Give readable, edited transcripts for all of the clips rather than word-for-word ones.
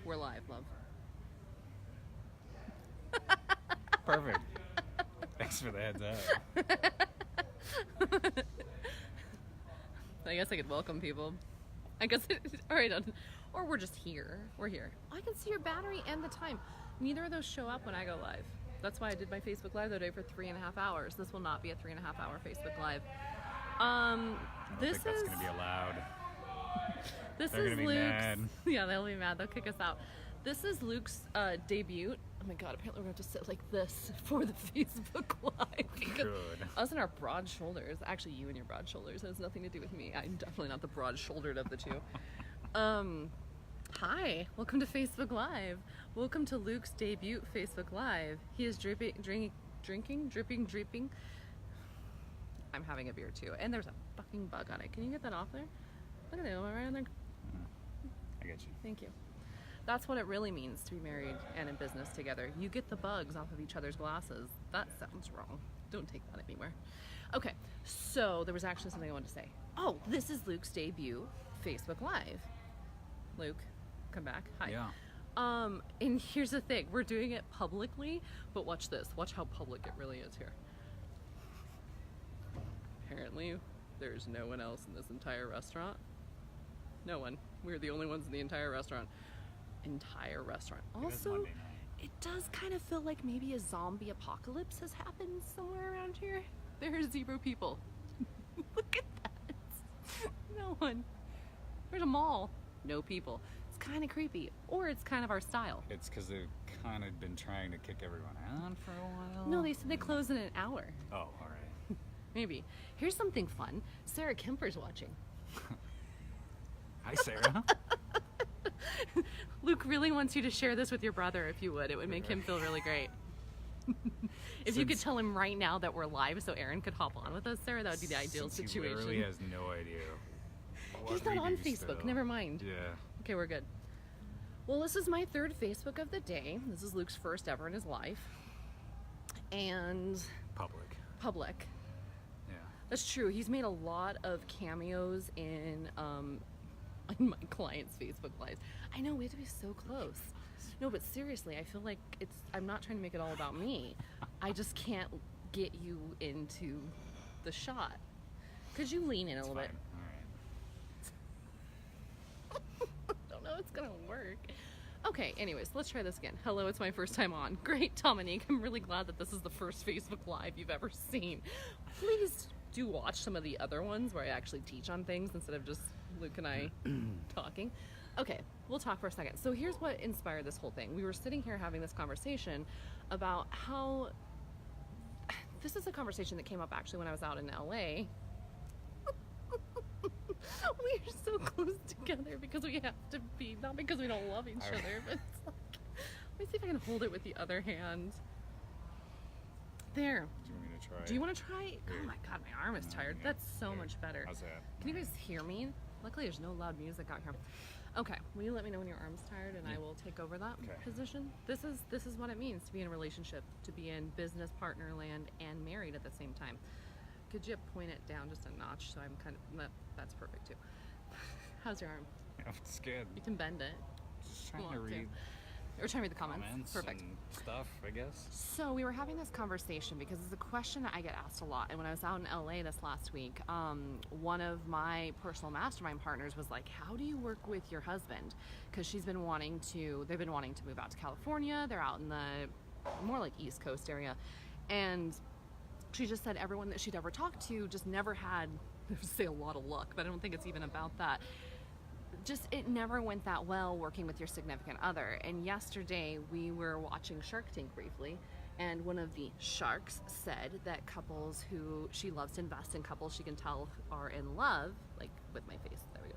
We're live, love. Perfect. Thanks for the heads up. I guess I could welcome people. I guess, all right, or we're just here. We're here. I can see your battery and the time. Neither of those show up when I go live. That's why I did my Facebook Live the other day for 3.5 hours. This will not be a 3.5 hour Facebook Live. I don't think that's going to be allowed. They're going to be mad. Yeah, they'll be mad. They'll kick us out. This is Luke's debut. Oh my god, apparently we're going to have to sit like this for the Facebook Live. Good. Us and our broad shoulders. Actually, you and your broad shoulders. It has nothing to do with me. I'm definitely not the broad-shouldered of the two. Hi, welcome to Facebook Live. Welcome to Luke's debut Facebook Live. He is dripping. I'm having a beer too. And there's a fucking bug on it. Can you get that off there? Look at that, am I right on there? I get you. Thank you. That's what it really means to be married and in business together. You get the bugs off of each other's glasses. That sounds wrong. Don't take that anywhere. Okay, so there was actually something I wanted to say. Oh, this is Luke's debut Facebook Live. Luke, come back. Hi. Yeah. And here's the thing. We're doing it publicly, but watch this. Watch how public it really is here. Apparently, there's no one else in this entire restaurant. No one. We're the only ones in the entire restaurant. Also, it does kind of feel like maybe a zombie apocalypse has happened somewhere around here. There are 0 people. Look at that. No one. There's a mall. No people. It's kind of creepy. Or it's kind of our style. It's because they've kind of been trying to kick everyone out for a while. No, they said they close in an hour. Oh, all right. Maybe. Here's something fun. Sarah Kemper's watching. Hi, Sarah. Luke really wants you to share this with your brother, if you would. It would make him feel really great. If you could tell him right now that we're live so Aaron could hop on with us, Sarah, that would be the ideal situation. He literally has no idea. He's not on Facebook. Still. Never mind. Yeah. Okay, we're good. Well, this is my 3rd Facebook of the day. This is Luke's first ever in his life. And... Public. Yeah. That's true. He's made a lot of cameos in my clients' Facebook Lives. I know, we have to be so close. No, but seriously, I feel like I'm not trying to make it all about me. I just can't get you into the shot. Could you lean in a little bit? All right. Don't know if it's gonna work. Okay, anyways, let's try this again. Hello, it's my first time on. Great, Dominique. I'm really glad that this is the first Facebook Live you've ever seen. Please do watch some of the other ones where I actually teach on things instead of just Luke and I talking. Okay, we'll talk for a second. So here's what inspired this whole thing. We were sitting here having this conversation about how... This is a conversation that came up actually when I was out in LA. We are so close together because we have to be, not because we don't love each other, but it's like, let me see if I can hold it with the other hand. There. Do you want me to try? Do you want to try? Oh my god, my arm is tired. That's so much better. How's that? Can you guys hear me? Luckily there's no loud music out here. Okay, will you let me know when your arm's tired and I will take over that position? This is what it means to be in a relationship, to be in business partner land and married at the same time. Could you point it down just a notch so I'm kind of, that's perfect too. How's your arm? It's good. You can bend it. Just trying to read. We're trying to read the comments. Perfect. And stuff, I guess. So we were having this conversation because it's a question that I get asked a lot. And when I was out in LA this last week, one of my personal mastermind partners was like, how do you work with your husband? Because they've been wanting to move out to California. They're out in the more like East Coast area. And she just said everyone that she'd ever talked to just never had, I would say a lot of luck, but I don't think it's even about that. Just it never went that well working with your significant other. And yesterday we were watching Shark Tank briefly, and one of the sharks said that couples who she loves to invest in couples she can tell are in love, like with my face, there we go,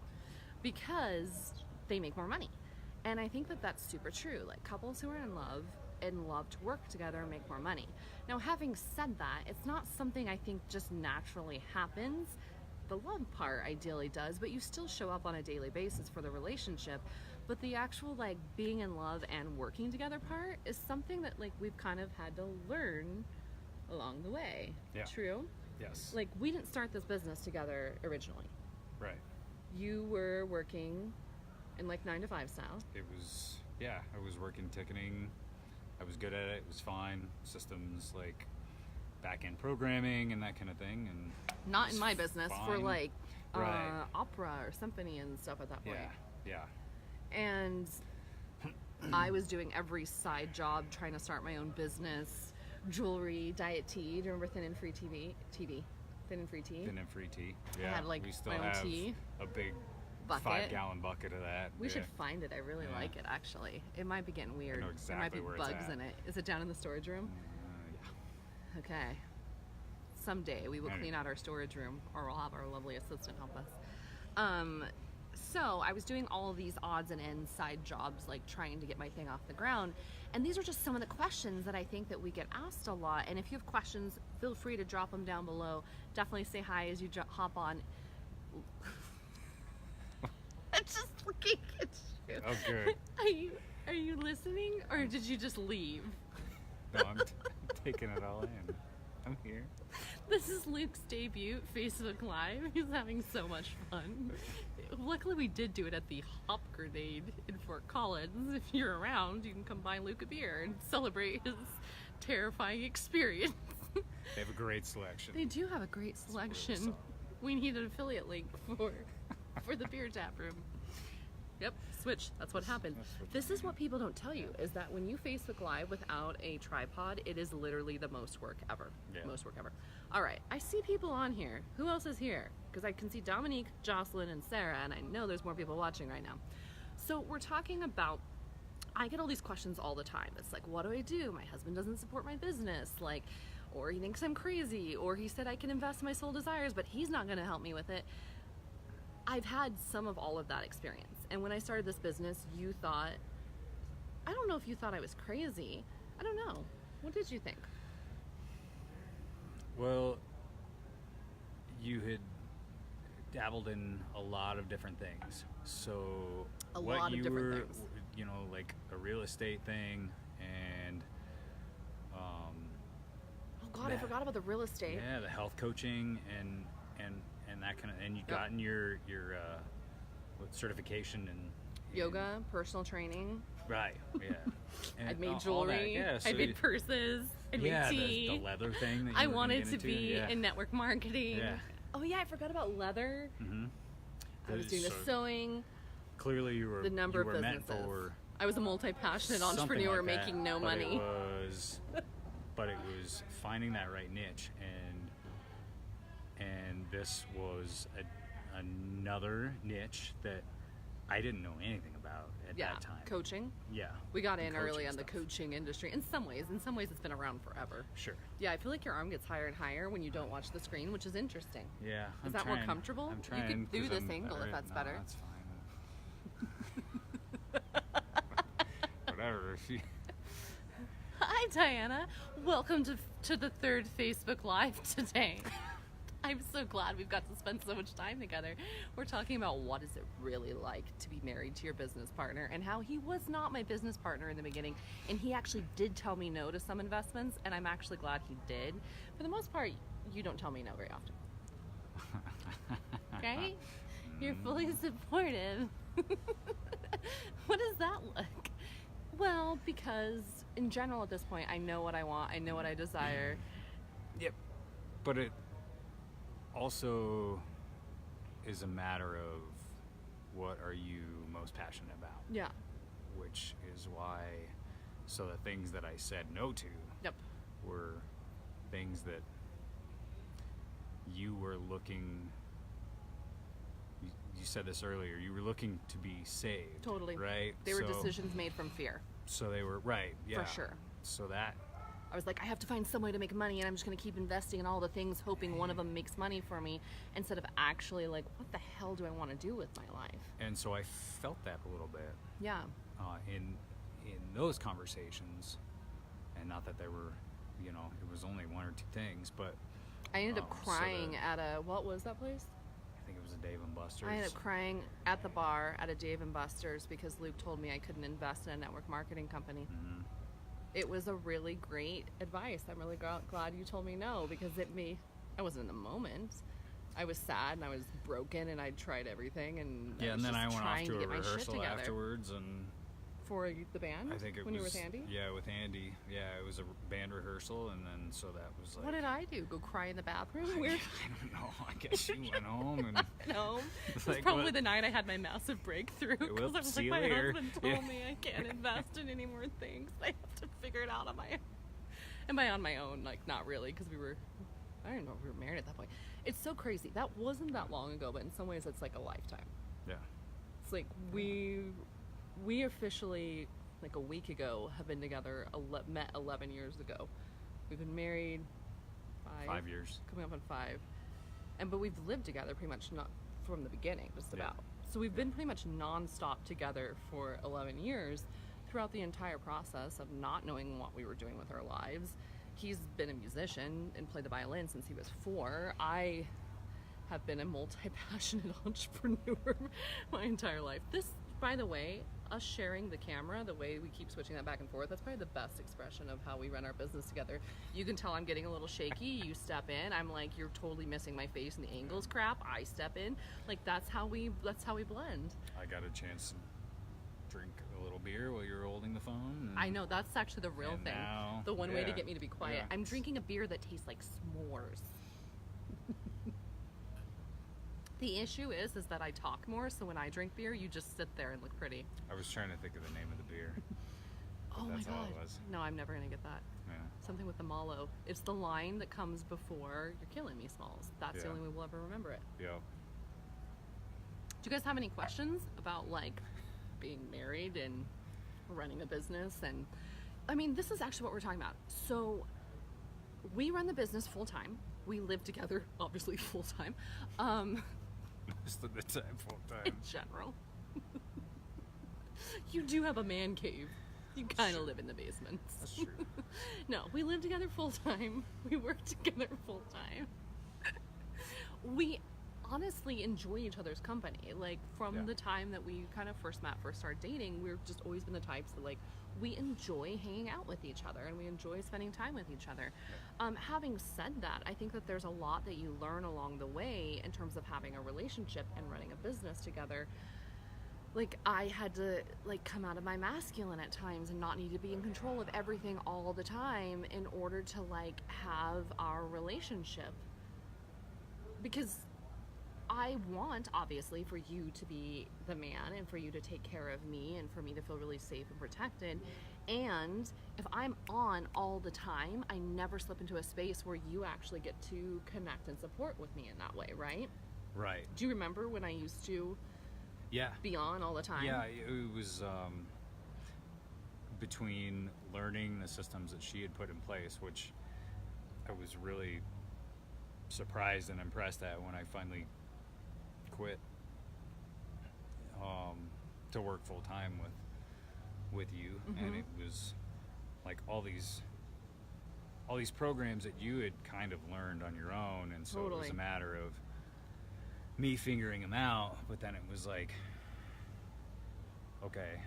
because they make more money. And I think that that's super true. Like couples who are in love and love to work together and make more money. Now, having said that, it's not something I think just naturally happens. The love part ideally does, but you still show up on a daily basis for the relationship. But the actual like being in love and working together part is something that like we've kind of had to learn along the way. Yeah. True? Yes. Like we didn't start this business together originally. Right. You were working in like 9 to 5 style. It was yeah, I was working ticketing. I was good at it. It was fine. Systems like back-end programming and that kind of thing. And not in my business, fine. for like Right. opera or symphony and stuff at that point. Yeah. And I was doing every side job, trying to start my own business, jewelry, diet tea. Do you remember Thin and Free TV? Thin and Free tea? Thin and Free tea. Yeah. I had like we still my own have tea a big bucket. 5-gallon bucket of that. We should find it. I really like it, actually. It might be getting weird. know exactly there might be where it's bugs at. in it. Is it down in the storage room? Yeah. Okay. Someday we will clean out our storage room, or we'll have our lovely assistant help us. So I was doing all of these odds and ends side jobs, like trying to get my thing off the ground. And these are just some of the questions that I think that we get asked a lot. And if you have questions, feel free to drop them down below. Definitely say hi as you hop on. I'm just looking at you. Oh, good. Are you listening, or did you just leave? No, I'm taking it all in. I'm here. This is Luke's debut Facebook Live. He's having so much fun. Luckily, we did do it at the Hop Grenade in Fort Collins. If you're around, you can come buy Luke a beer and celebrate his terrifying experience. They have a great selection. They do have a great selection. Really solid. We need an affiliate link for the beer tap room. Yep, switch. That's what happened. This is what people don't tell you, is that when you Facebook Live without a tripod, it is literally the most work ever. Yeah. Most work ever. All right, I see people on here. Who else is here? Because I can see Dominique, Jocelyn, and Sarah, and I know there's more people watching right now. So we're talking about, I get all these questions all the time. It's like, what do I do? My husband doesn't support my business. Like, or he thinks I'm crazy, or he said I can invest in my soul desires, but he's not going to help me with it. I've had some of all of that experience. And when I started this business, you thought, I don't know if you thought I was crazy. I don't know. What did you think? Well, you had dabbled in a lot of different things. So A what lot of you different were, things. you know, like a real estate thing, and Oh God, I forgot about the real estate. yeah, the health coaching and that kind of, and you've gotten your certification in Yoga, personal training. right, yeah. And I'd made all that, jewelry. yeah, so I made purses. I made tea. the leather thing that you I were gonna wanted get to into, be yeah. in network marketing. Yeah. Oh yeah, I forgot about leather. Mm-hmm. I was doing the sewing. Clearly, you were The number you of were meant businesses. for I was a multi-passionate something entrepreneur like that, making no but money. But it was finding that right niche, and this was another niche that I didn't know anything about at that time. Coaching. Yeah, We got the in early coaching on the stuff. coaching industry. In some ways it's been around forever. Sure. Yeah, I feel like your arm gets higher and higher when you don't watch the screen, which is interesting. Yeah. Is that more comfortable? I'm You trying. could do 'cause this I'm- angle if that's no, better. That's fine. Whatever. Hi, Diana. Welcome to the third Facebook Live today. I'm so glad we've got to spend so much time together. We're talking about what is it really like to be married to your business partner, and how he was not my business partner in the beginning, and he actually did tell me no to some investments, and I'm actually glad he did. For the most part, you don't tell me no very often. Okay? You're fully supportive. What does that look? Well, because in general at this point, I know what I want, I know what I desire. Yep. But it also is a matter of what are you most passionate about, Yeah. which is why, so the things that I said no to Yep. were things that you were looking, you said this earlier, you were looking to be saved. Totally. Right? They were So- decisions made from fear. So they were, right, yeah. For sure. So that, I was like, I have to find some way to make money, and I'm just going to keep investing in all the things, hoping one of them makes money for me, instead of actually like, what the hell do I want to do with my life? and so I felt that a little bit. Yeah. In those conversations, and not that there were, you know, it was only one or two things, but I ended up so crying the- at a, what was that place? I think it was a Dave and Buster's. I ended up crying at the bar at a Dave & Buster's because Luke told me I couldn't invest in a network marketing company. Mhm. It was a really great advice. I'm really glad you told me no, because I wasn't in the moment. I was sad and I was broken and I'd tried everything, and Yeah, and then I went off trying to to a get my shit rehearsal together. afterwards and For the band? I think it when was. You were with Andy? Yeah, with Andy. Yeah, it was a band rehearsal, and then so that was like. What did I do? Go cry in the bathroom? I don't know. I guess you went home and. Went home. It was Like, probably what? the night I had my massive breakthrough. Well, Because I was see like, you my later. husband told me I can't invest in any more things. I have to figure it out on my own. And by on my own, like, not really, because I don't know if we were married at that point. It's so crazy. That wasn't that long ago, but in some ways it's like a lifetime. Yeah. It's like we officially, like a week ago, have been together, met 11 years ago. We've been married 5 years. Coming up on 5. But we've lived together pretty much not from the beginning, just about. So we've been pretty much nonstop together for 11 years throughout the entire process of not knowing what we were doing with our lives. He's been a musician and played the violin since he was 4. I have been a multi-passionate entrepreneur my entire life. This, by the way, us sharing the camera, the way we keep switching that back and forth, that's probably the best expression of how we run our business together. You can tell I'm getting a little shaky. You step in. I'm like, you're totally missing my face and the angles crap. I step in. Like, that's how we blend. I got a chance to drink a little beer while you were holding the phone. I know, that's actually the real thing. Now, the one way to get me to be quiet. Yeah. I'm drinking a beer that tastes like s'mores. The issue is that I talk more, so when I drink beer, you just sit there and look pretty. I was trying to think of the name of the beer. Oh That's my god. all it was. No, I'm never gonna get that. Yeah. Something with the mallow. It's the line that comes before "You're killing me, Smalls." That's the Yeah. only way we'll ever remember it. Yeah. Do you guys have any questions about like being married and running a business? And I mean, this is actually what we're talking about. So we run the business full time. We live together, obviously full time. Most of the time, full In time. general. You do have a man cave. You kind of live in the basement. That's true. No, we live together full time. We work together full time. We honestly enjoy each other's company. Like, from the time that we kind of first started dating, we've just always been the types that, like, we enjoy hanging out with each other and we enjoy spending time with each other. Having said that, I think that there's a lot that you learn along the way in terms of having a relationship and running a business together. Like, I had to, like, come out of my masculine at times and not need to be in control of everything all the time in order to, like, have our relationship. Because I want, obviously, for you to be the man and for you to take care of me and for me to feel really safe and protected. And if I'm on all the time, I never slip into a space where you actually get to connect and support with me in that way, right? Right. Do you remember when I used to Yeah. be on all the time? Yeah, it was between learning the systems that she had put in place, which I was really surprised and impressed at when I finally quit to work full time with you. And it was like all these programs that you had kind of learned on your own, and so it was a matter of me figuring them out. But then it was like, okay,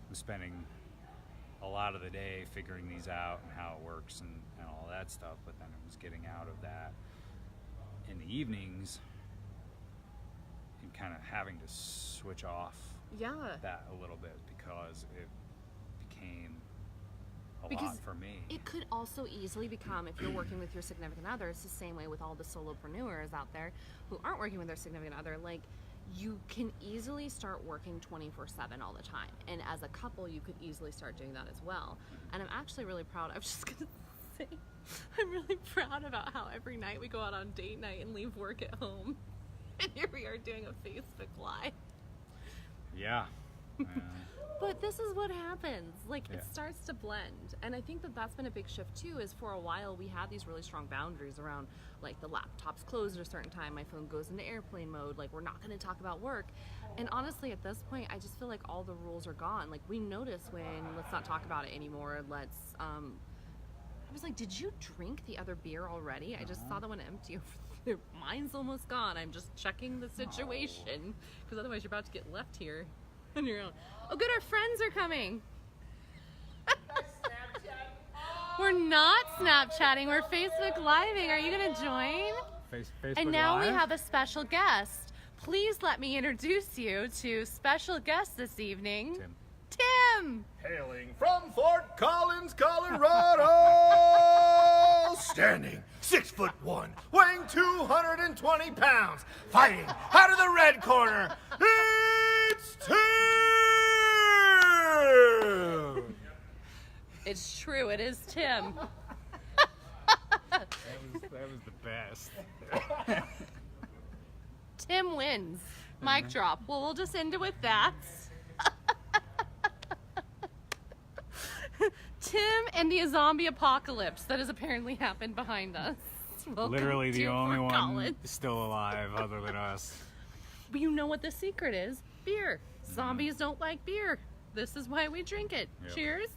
I'm spending a lot of the day figuring these out and how it works and all that stuff, but then it was getting out of that in the evenings and kind of having to switch off that a little bit because it became a lot for me. It could also easily become, if you're working with your significant other, it's the same way with all the solopreneurs out there who aren't working with their significant other. Like, you can easily start working 24/7 all the time. And as a couple, you could easily start doing that as well. And I'm actually really proud. I was just going to say, I'm really proud about how every night we go out on date night and leave work at home. And here we are doing a Facebook Live. Yeah. But this is what happens. Like, it starts to blend. And I think that that's been a big shift, too, is for a while we had these really strong boundaries around, like, the laptop's closed at a certain time, my phone goes into airplane mode, like, we're not going to talk about work. And honestly, at this point, I just feel like all the rules are gone. Like, we notice when, let's not talk about it anymore, I was like, did you drink the other beer already? I just saw the one empty over there. Mine's almost gone. I'm just checking the situation, because otherwise you're about to get left here on your own. Oh, good, our friends are coming. We're not Snapchatting, we're Facebook Living. Are you going to join? Facebook And now Live? we have a special guest. Please let me introduce you to special guest this evening, Tim! Hailing from Fort Collins, Colorado, standing 6'1", weighing 220 pounds, fighting out of the red corner, it's Tim! It's true, it is Tim. That was the best. Tim wins. Mic drop. Well, we'll just end it with that. Tim and the zombie apocalypse that has apparently happened behind us. Welcome Literally the to only Fort one Collins. still alive other than us. But you know what the secret is? Beer. Zombies don't like beer. This is why we drink it. Yep. Cheers.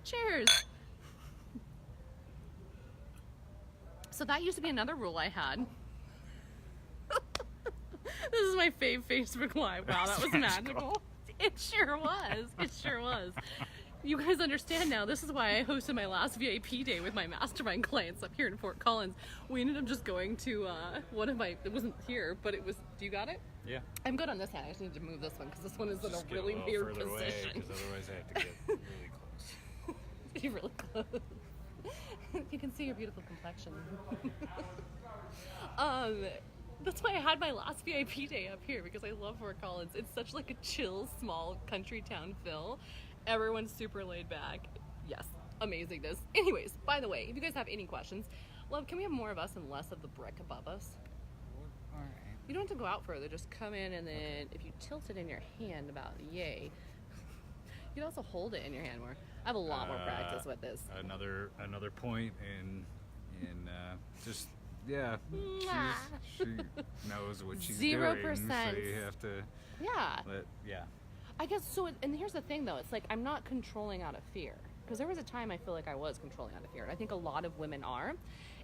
Cheers. So that used to be another rule I had. This is my fave Facebook Live. Wow, that was magical. It sure was. It sure was. You guys understand now. This is why I hosted my last VIP day with my mastermind clients up here in Fort Collins. We ended up just going to one of my, it wasn't here, but it was, do you got it? Yeah. I'm good on this hand. I just need to move this one because this one is in Just a get really little weird further away, position. 'cause otherwise I have to get really close. Be really close. You can see your beautiful complexion. That's why I had my last VIP day up here because I love Fort Collins. It's such like a chill, small country town feel. Everyone's super laid back. Yes, amazingness. Anyways, by the way, if you guys have any questions, love, can we have more of us and less of the brick above us? All right. You don't have to go out further. Just come in and then if you tilt it in your hand about yay, you can also hold it in your hand more. I have a lot more practice with this. Another point in just yeah. Mwah. She knows what she's 0%. doing, so you have to. Yeah. Yeah. I guess so. And here's the thing, though. It's like I'm not controlling out of fear. Because there was a time I feel like I was controlling out of fear. And I think a lot of women are.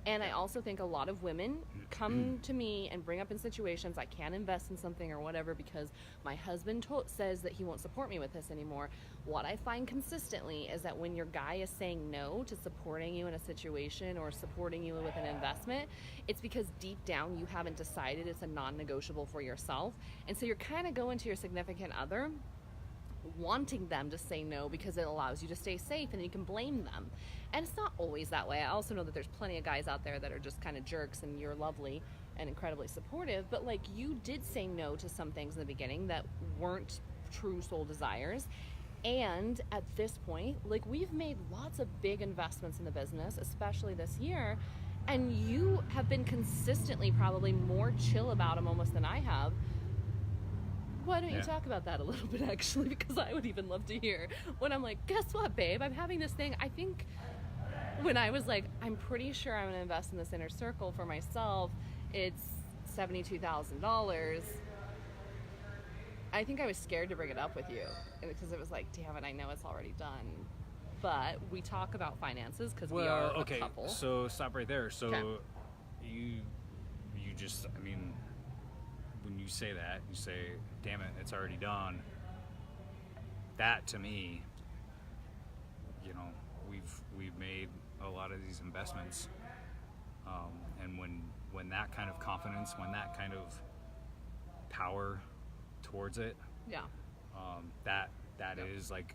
And I also think a lot of women come to me and bring up in situations I can't invest in something or whatever because my husband says that he won't support me with this anymore. What I find consistently is that when your guy is saying no to supporting you in a situation or supporting you with an investment, it's because deep down you haven't decided it's a non-negotiable for yourself. And so you're kind of going to your significant other wanting them to say no because it allows you to stay safe and you can blame them. And it's not always that way. I also know that there's plenty of guys out there that are just kind of jerks and you're lovely and incredibly supportive, but like you did say no to some things in the beginning that weren't true soul desires. And at this point, like we've made lots of big investments in the business, especially this year, and you have been consistently probably more chill about them almost than I have. Why don't you talk about that a little bit, actually? Because I would even love to hear. When I'm like, guess what, babe? I'm having this thing. I think when I was like, I'm pretty sure I'm going to invest in this inner circle for myself. It's $72,000. I think I was scared to bring it up with you because it was like, damn it, I know it's already done. But we talk about finances because we are a couple. So stop right there. So Okay. you just, I mean, when you say that, you say, damn it, it's already done. That to me, you know, we've made a lot of these investments, and when that kind of confidence, when that kind of power towards it, Yeah. that is like,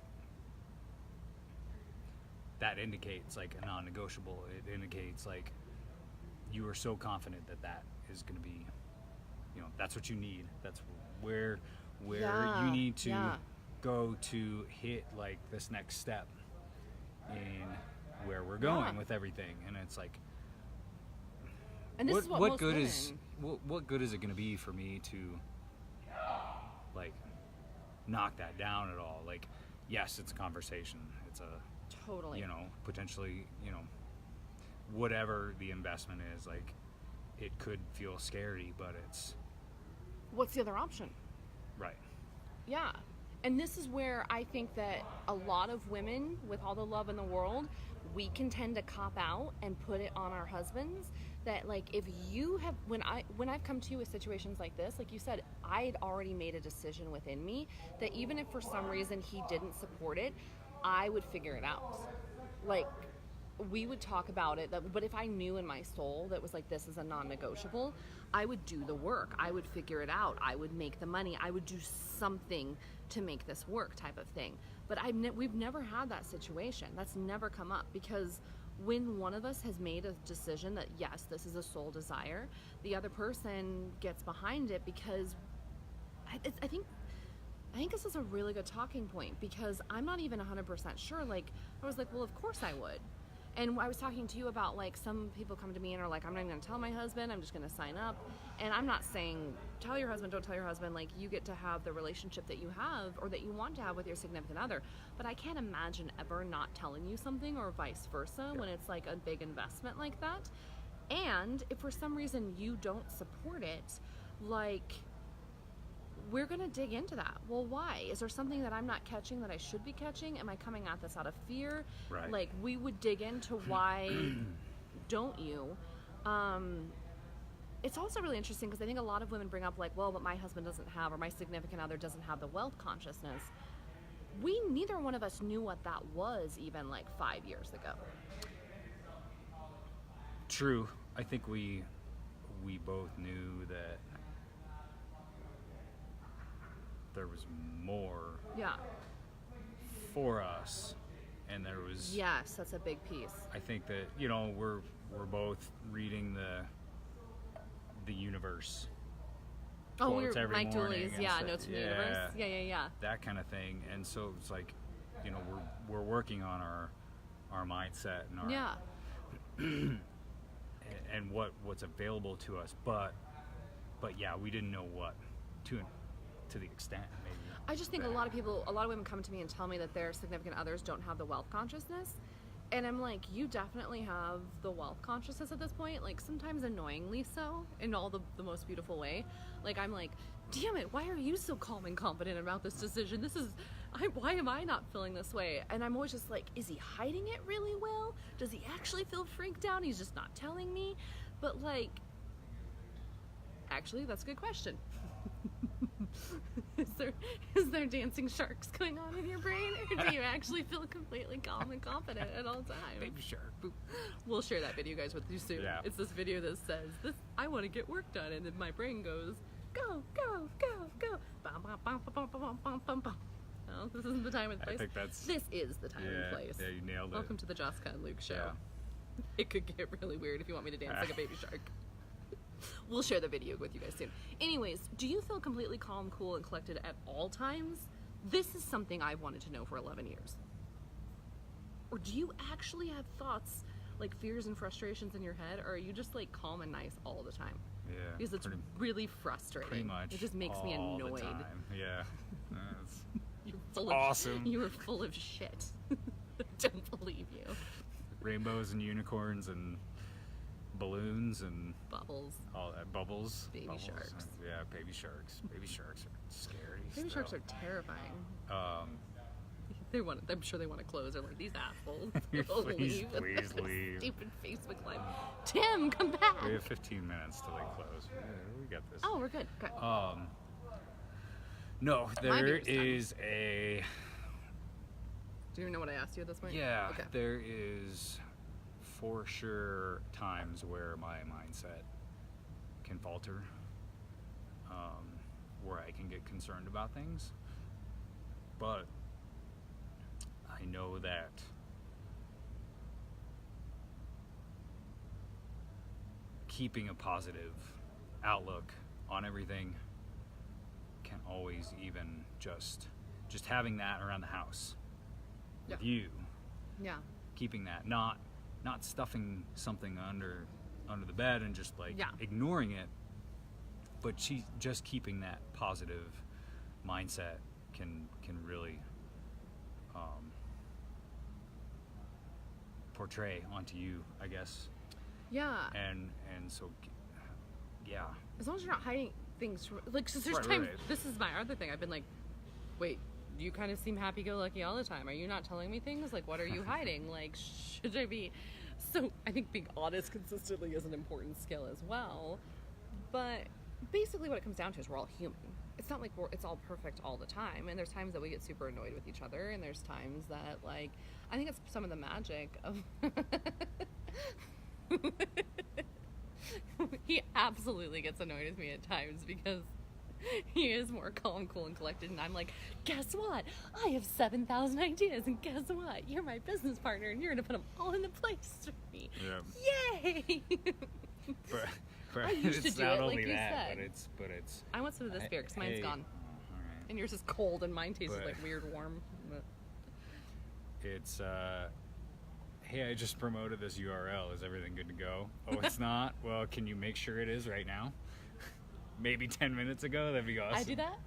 that indicates like a non-negotiable. It indicates like you are so confident that is going to be, you know, that's what you need. That's where you need to go to hit like this next step in where we're going with everything. And it's like, And this is what most good women... is what good is it going to be for me to like knock that down at all? Like, yes, it's a conversation. It's a Totally. you know, potentially, you know, whatever the investment is, like it could feel scary, but it's What's the other option? right. Yeah. And this is where I think that a lot of women, with all the love in the world, we can tend to cop out and put it on our husbands. That like if you have, when I've come to you with situations like this, like you said, I had already made a decision within me that even if for some reason he didn't support it, I would figure it out. Like we would talk about it, but if I knew in my soul that was like, this is a non-negotiable, I would do the work. I would figure it out. I would make the money. I would do something to make this work, type of thing. But we've never had that situation. That's never come up, because when one of us has made a decision that, yes, this is a soul desire, the other person gets behind it, because I think this is a really good talking point, because I'm not even 100% sure. Like, I was like, well, of course I would. And I was talking to you about, like, some people come to me and are like, I'm not even going to tell my husband, I'm just going to sign up. And I'm not saying tell your husband, don't tell your husband. Like, you get to have the relationship that you have or that you want to have with your significant other. But I can't imagine ever not telling you something, or vice versa, when it's like a big investment like that. And if for some reason you don't support it, like, we're going to dig into that. Well, why? Is there something that I'm not catching that I should be catching? Am I coming at this out of fear? Right. Like, we would dig into why don't you? It's also really interesting, because I think a lot of women bring up, like, well, but my husband doesn't have, or my significant other doesn't have the wealth consciousness. Neither one of us knew what that was even like 5 years ago. True. I think we both knew that there was more for us, and there was, yes, that's a big piece. I think that, you know, we're both reading the universe. Oh, quotes every Mike morning Dooley's, and yeah, stuff. Notes from the Universe. Yeah. That kind of thing. And so it's like, you know, we're working on our mindset and our and what's available to us, but yeah, we didn't know what to the extent, maybe. I just think a lot of women come to me and tell me that their significant others don't have the wealth consciousness. And I'm like, you definitely have the wealth consciousness at this point, like, sometimes annoyingly so, in all the most beautiful way. Like, I'm like, damn it, why are you so calm and confident about this decision? Why am I not feeling this way? And I'm always just like, is he hiding it really well? Does he actually feel freaked out? He's just not telling me. But, like, actually, that's a good question. Is there dancing sharks going on in your brain, or do you actually feel completely calm and confident at all times? Baby shark. Boop. We'll share that video, guys, with you soon. Yeah. It's this video that says, "This, I want to get work done," and then my brain goes, "Go, go, go, go!" Bum, bum, bum, bum, bum, bum, bum, bum. No, this isn't the time and place. I think that's... This is the time and place. Yeah, you nailed it. Welcome to the Jessica and Luke show. Yeah. It could get really weird if you want me to dance like a baby shark. We'll share the video with you guys soon. Anyways, do you feel completely calm, cool, and collected at all times? This is something I've wanted to know for 11 years. Or do you actually have thoughts, like fears and frustrations in your head, or are you just like calm and nice all the time? Yeah. Because it's really frustrating. Pretty much. It just makes me annoyed. All the time. Yeah. You're full awesome. You are full of shit. Don't believe you. Rainbows and unicorns and balloons and Bubbles. all that. Bubbles. Baby bubbles. sharks. Yeah, baby sharks. Baby sharks are scary. Baby still. sharks are terrifying. Um, I'm sure they want to close. They're like, these assholes. please leave. leave. Stupid Facebook Live. Tim, come back. We have 15 minutes till they close. We got this. Oh, we're good. Okay. No, My there beer's done. is a... Do you know what I asked you at this point? Yeah, Okay. there is for sure times where my mindset can falter, where I can get concerned about things. But I know that keeping a positive outlook on everything can always, even just having that around the house with you, Yeah. keeping that, not stuffing something under the bed and just like ignoring it, but just keeping that positive mindset can really portray onto you, I guess. Yeah. And so yeah. As long as you're not hiding things from, like, 'cause there's Right, times, right. this is my other thing. I've been like, wait, you kind of seem happy-go-lucky all the time. Are you not telling me things? Like, what are you hiding? Like, should I be? So I think being honest consistently is an important skill as well. But basically what it comes down to is we're all human. it's not like it's all perfect all the time, and there's times that we get super annoyed with each other, and there's times that, like, I think it's some of the magic of he absolutely gets annoyed with me at times because he is more calm, cool, and collected, and I'm like, guess what? I have 7,000 ideas, and guess what? You're my business partner, and you're gonna put them all into place for me. Yeah. Yay! But I used to it's do not it, like only you that, said. but it's. I want some of this beer because mine's Hey. gone, Oh, all right. and yours is cold, and mine tastes But- like weird warm. But It's hey, I just promoted this URL. Is everything good to go? Oh, it's not? Well, can you make sure it is right now? Maybe 10 minutes ago? That'd be awesome. I do that.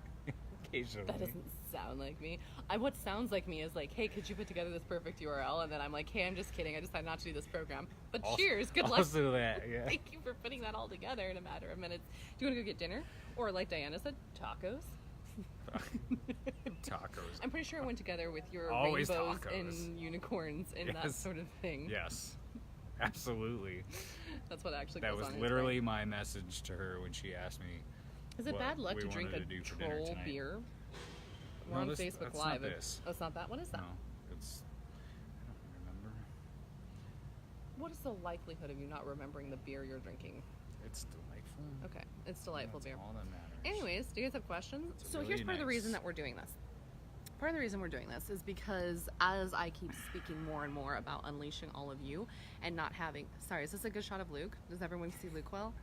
Occasionally. That doesn't sound like me. What sounds like me is like, hey, could you put together this perfect URL? And then I'm like, hey, I'm just kidding. I decided not to do this program. But Also- cheers, good luck. Also that, yeah. Thank you for putting that all together in a matter of minutes. Do you want to go get dinner? Or like Diana said, tacos? Tacos. I'm pretty sure I went together with your Always rainbows tacos. and unicorns and that Yes. sort of thing. Yes. Absolutely. That's what actually That goes was on. literally my message to her when she asked me. Is it what bad luck we to drink wanted a to do for dinner troll tonight. beer? We're No, on this- Facebook that's not Live. this. Oh, it's not that? What is that? No, it's. I don't remember. What is the likelihood of you not remembering the beer you're drinking? It's delightful. Okay, it's delightful That's beer. all that matters. Anyways, do you guys have questions? It's So really here's part of the reason nice. that we're doing this. Part of the reason we're doing this is because as I keep speaking more and more about unleashing all of you and not having... Sorry, is this a good shot of Luke? Does everyone see Luke well?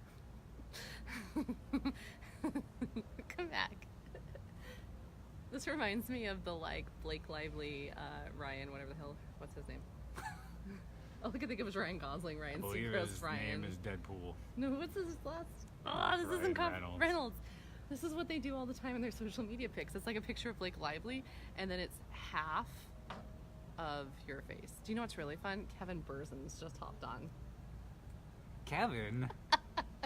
Come back. This reminds me of the, like, Blake Lively, Ryan, whatever the hell... What's his name? Oh, I can think of his Ryan Gosling, I Ryan believe Seacrest, his Ryan... name is Deadpool. No, what's his last? Oh, this isn't Ryan Reynolds. Reynolds. This is what they do all the time in their social media pics. It's like a picture of Blake Lively, and then it's half of your face. Do you know what's really fun? Kevin Burzen's just hopped on. Kevin.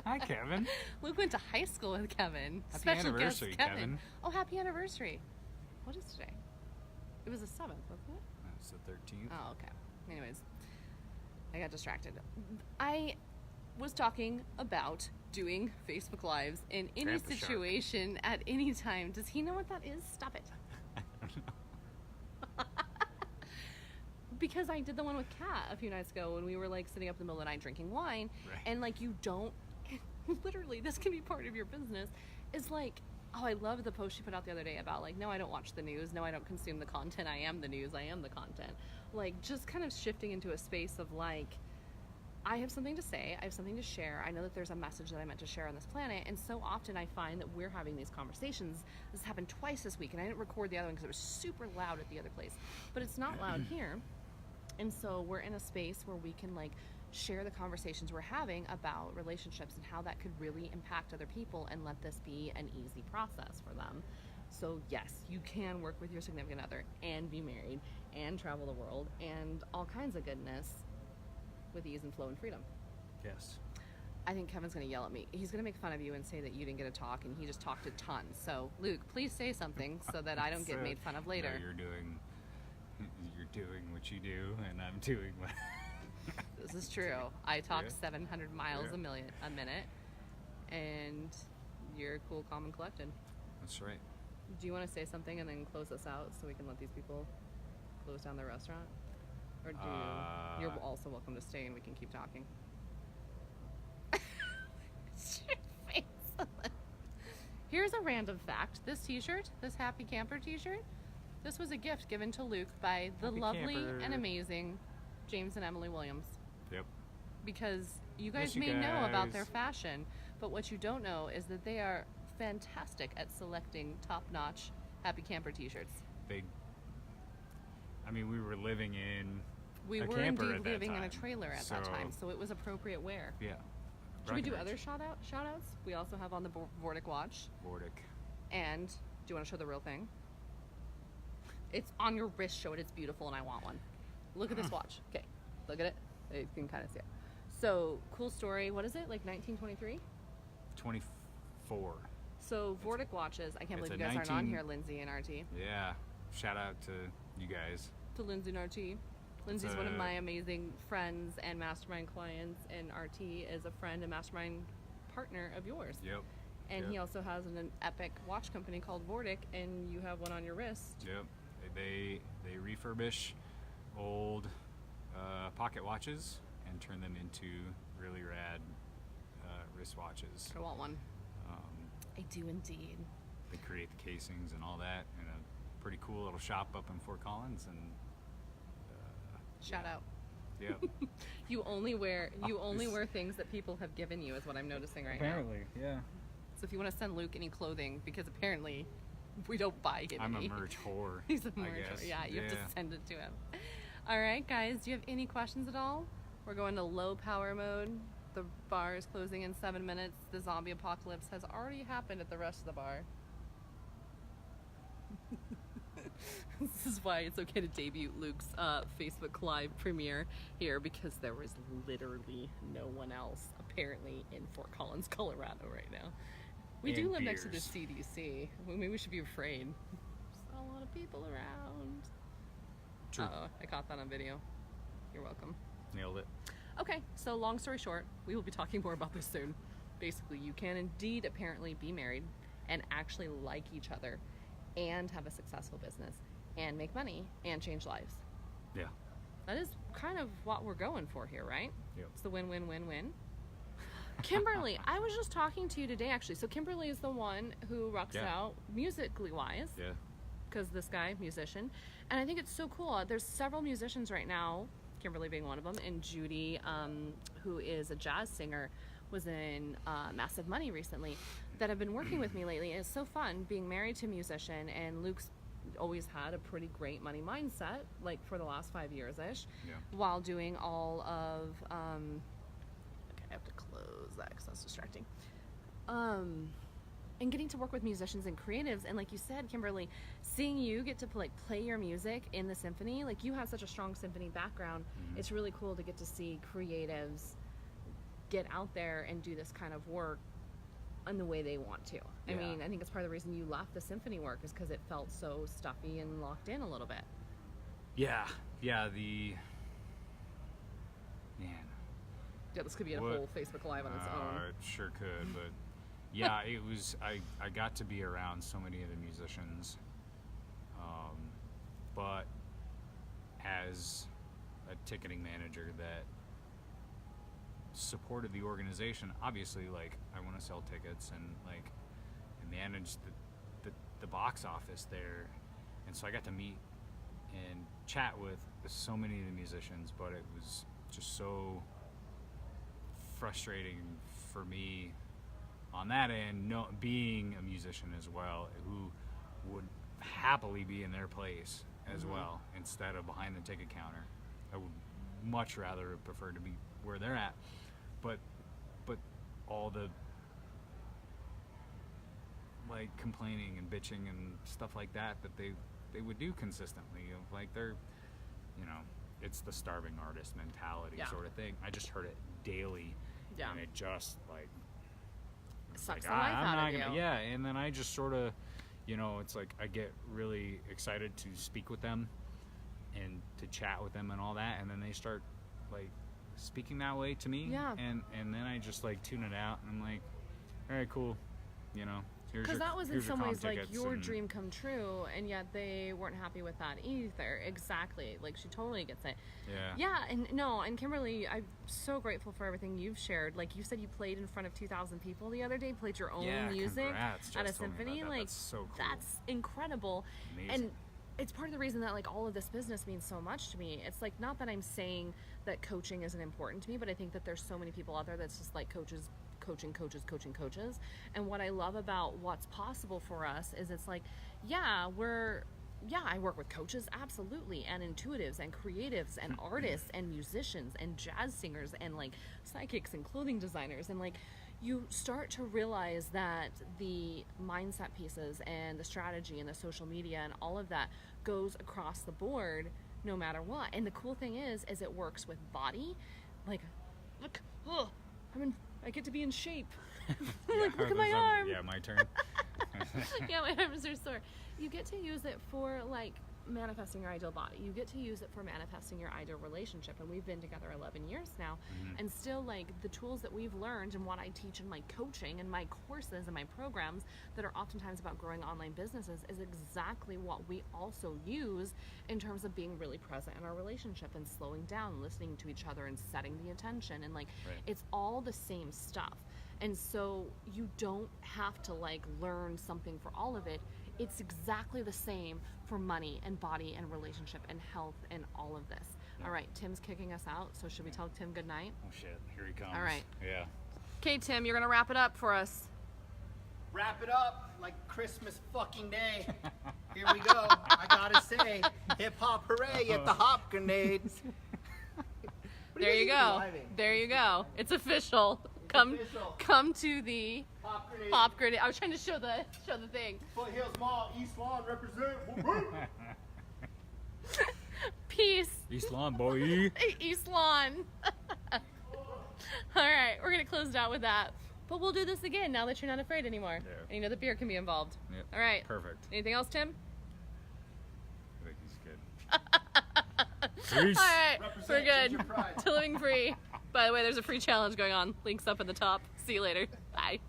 Hi, Kevin. Luke went to high school with Kevin. Happy Special anniversary, guest Kevin. Kevin. Oh, happy anniversary. What is today? It was the 7th, wasn't it? That's the 13th. Oh, okay. Anyways, I got distracted. I was talking about doing Facebook Lives in any Grab the shark. situation at any time. Does he know what that is? Stop it. Because I did the one with Kat a few nights ago when we were like sitting up in the middle of the night drinking wine, Right. and like you don't, literally, this can be part of your business. Is like, oh, I love the post she put out the other day about like, no, I don't watch the news, no, I don't consume the content, I am the news, I am the content. Like just kind of shifting into a space of like, I have something to say, I have something to share, I know that there's a message that I meant to share on this planet, and so often I find that we're having these conversations. This happened twice this week, and I didn't record the other one because it was super loud at the other place, but it's not loud here. And so we're in a space where we can like share the conversations we're having about relationships and how that could really impact other people and let this be an easy process for them. So yes, you can work with your significant other and be married and travel the world and all kinds of goodness with ease and flow and freedom. Yes. I think Kevin's going to yell at me. He's going to make fun of you and say that you didn't get to talk and he just talked a ton. So Luke, please say something so that I don't get made fun of later. No, you're doing what you do, and I'm doing what. This is true. I talk Yeah. 700 miles Yeah. a minute, and you're cool, calm, and collected. That's right. Do you want to say something and then close us out so we can let these people close down their restaurant? Or do you're also welcome to stay and we can keep talking. Your face. Here's a random fact. This t-shirt, this Happy Camper t-shirt, this was a gift given to Luke by the Happy lovely Camper. and amazing James and Emily Williams. Yep. Because you guys Yes, you may know about their guys. fashion, but what you don't know is that they are fantastic at selecting top-notch Happy Camper t-shirts. We were living in. We a were camper indeed at that living in a time, trailer at that time, so it was appropriate wear. Yeah. Should we do other Breckenridge. shout-outs? We also have on the Vortic watch. Vortic. And do you want to show the real thing? It's on your wrist. Show it. It's beautiful, and I want one. Look at this watch. Okay, look at it. You can kind of see it. So cool story. What is it? Like 1923? 24. So Vortic watches. I can't it's believe a you guys aren't on 19 here, Lindsay and RT. Yeah. Shout out to you guys. To Lindsay and RT. Lindsay's one of my amazing friends and mastermind clients, and RT is a friend and mastermind partner of yours. Yep. And Yep. he also has an epic watch company called Vortic, and you have one on your wrist. Yep. They refurbish old pocket watches and turn them into really rad wristwatches. I want one. Um, I do indeed. they create the casings and all that in a pretty cool little shop up in Fort Collins, and Shout out. yeah. You only wear things that people have given you, is what I'm noticing right now. Apparently, yeah. So if you want to send Luke any clothing, because apparently we don't buy him I'm any. a merch whore. He's a I merch. guess. Yeah, you have to send it to him. All right, guys, do you have any questions at all? We're going to low power mode. The bar is closing in 7 minutes. The zombie apocalypse has already happened at the rest of the bar. This is why it's okay to debut Luke's Facebook Live premiere here, because there was literally no one else apparently in Fort Collins, Colorado right now. We do And live next to the beers. CDC. Maybe we should be afraid. There's not a lot of people around. True. Uh-oh, I caught that on video. You're welcome. Nailed it. Okay, so long story short, we will be talking more about this soon. Basically, you can indeed apparently be married and actually like each other and have a successful business and make money and change lives. Yeah. That is kind of what we're going for here, right? Yep. It's the win-win-win-win. Kimberly, I was just talking to you today, actually. So Kimberly is the one who rocks Yeah. out musically wise, Yeah. because this guy, musician. And I think it's so cool. There's several musicians right now, Kimberly being one of them, and Judy, who is a jazz singer, was in Massive Money recently, that have been working with me lately. And it's so fun being married to a musician, and Luke's always had a pretty great money mindset, like for the last 5 years-ish, Yeah. while doing all of, okay, I have to close that because that's distracting. And getting to work with musicians and creatives, and like you said, Kimberly, seeing you get to play your music in the symphony, like you have such a strong symphony background, Mhm. it's really cool to get to see creatives get out there and do this kind of work in the way they want to. I Yeah. mean, I think it's part of the reason you left the symphony work, is because it felt so stuffy and locked in a little bit. Yeah. Yeah. Man. Yeah, this could be a What- whole Facebook Live on its own. It sure could, but yeah, it was. I got to be around so many of the musicians, but as a ticketing manager that supported the organization, obviously, like I want to sell tickets and like I managed the box office there, and so I got to meet and chat with so many of the musicians, but it was just so frustrating for me on that end, being a musician as well, who would happily be in their place as Mhm. well instead of behind the ticket counter. I would much rather prefer to be where they're at, but all the like complaining and bitching and stuff like that they would do consistently, of like they're, it's the starving artist mentality Yeah. sort of thing. I just heard it daily, Yeah. and it just like It sucks like, the life I'm out not of gonna, you. yeah. And then I just sort of, it's like I get really excited to speak with them and to chat with them and all that, and then they start like speaking that way to me, Yeah. and then I just like tune it out, and I'm like, all right, cool, here's Because your, that was in here's your some comp ways like tickets, your and- dream come true, and yet they weren't happy with that either. Exactly. Like, she totally gets it. Yeah. Yeah, and Kimberly, I'm so grateful for everything you've shared. Like you said, you played in front of 2,000 people the other day, played your own Yeah, music congrats. at a Jess told me about symphony. that. Like, That's so cool. that's incredible. Amazing. And it's part of the reason that like all of this business means so much to me. It's like, not that I'm saying that coaching isn't important to me, but I think that there's so many people out there that's just like coaches. And what I love about what's possible for us is it's like, I work with coaches, absolutely, and intuitives and creatives and artists and musicians and jazz singers and like psychics and clothing designers, and like you start to realize that the mindset pieces and the strategy and the social media and all of that goes across the board no matter what. And the cool thing is it works with body. Like, look, I get to be in shape. Like, look at my arm. Yeah, my turn. Yeah, my arms are sore. You get to use it for like manifesting your ideal body. You get to use it for manifesting your ideal relationship. And we've been together 11 years now. And still, like, the tools that we've learned and what I teach in my coaching and my courses and my programs that are oftentimes about growing online businesses is exactly what we also use in terms of being really present in our relationship and slowing down, listening to each other and setting the attention. And like, it's all the same stuff. And so you don't have to like learn something for all of it. It's exactly the same for money and body and relationship and health and all of this. All right, Tim's kicking us out, so should we tell Tim good night? Oh shit, here he comes. All right. Yeah. Okay, Tim, you're gonna wrap it up for us. Wrap it up like Christmas fucking day. Here we go. I gotta say, hip hop hooray at the hop grenades. There you go. There you go. It's official. Come to the pop grenade. I was trying to show the thing. Foothills Mall, East Lawn, represent. Peace. East Lawn, boy. East Lawn. All right, we're gonna close it out with that. But we'll do this again now that you're not afraid anymore. Yeah. And you know the beer can be involved. Yep. All right. Perfect. Anything else, Tim? I think he's good. Peace. All right, Represent we're good. Ginger Pride. To Living Free. By the way, there's a free challenge going on. Links up at the top. See you later. Bye.